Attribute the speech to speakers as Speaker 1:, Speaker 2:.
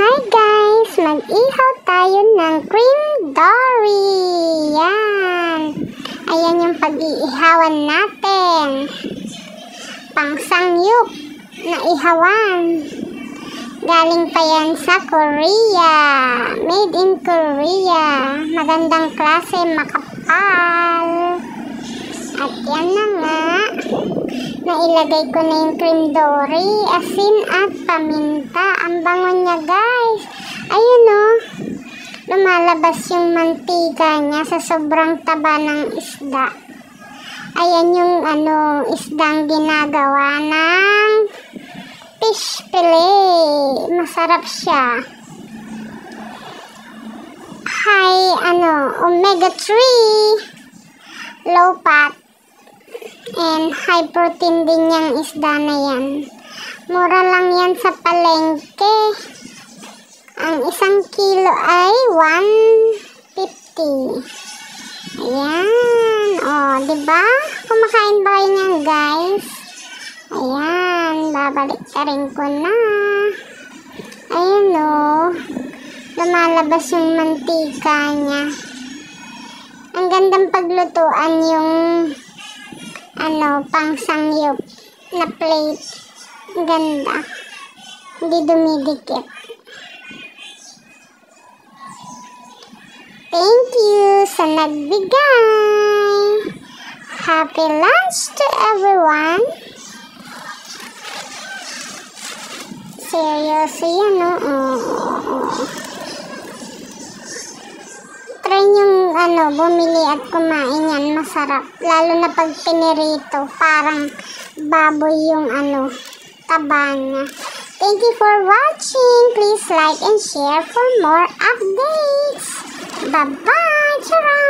Speaker 1: Hi guys! Mag-ihaw tayo ng cream dory. Yan. Ayan yung pag-iihawan natin. Pangsangyup na ihawan. Galing pa yan sa Korea. Made in Korea. Magandang klase, makapal. At yan na nga. Nailagay ko na yung cream dory, asin at paminta. Ang bango niya guys. Ayun o. Lumalabas yung mantika niya sa sobrang taba ng isda. Ayan yung isdang ginagawa ng fish fillet. Masarap siya. High omega 3. Low fat. And high protein din yung isda na yan. Mura lang yan sa palengke. Ang 1 kilo ay 150. Ayan. O, diba? Kumakain ba kayo niyan, guys? Ayan. Babalik ka rin ko na. Ayan o. Lumalabas yung mantika niya. Ang gandang paglutuan yung pangsangyup na plate. Ganda. Hindi dumidikit. Thank you sa nagbigay. Happy lunch to everyone. Seriously, try yung bumili at kumain yan. Masarap. Lalo na pag pinirito. Parang baboy yung taba niya. Thank you for watching. Please like and share for more updates. Bye-bye. Charot!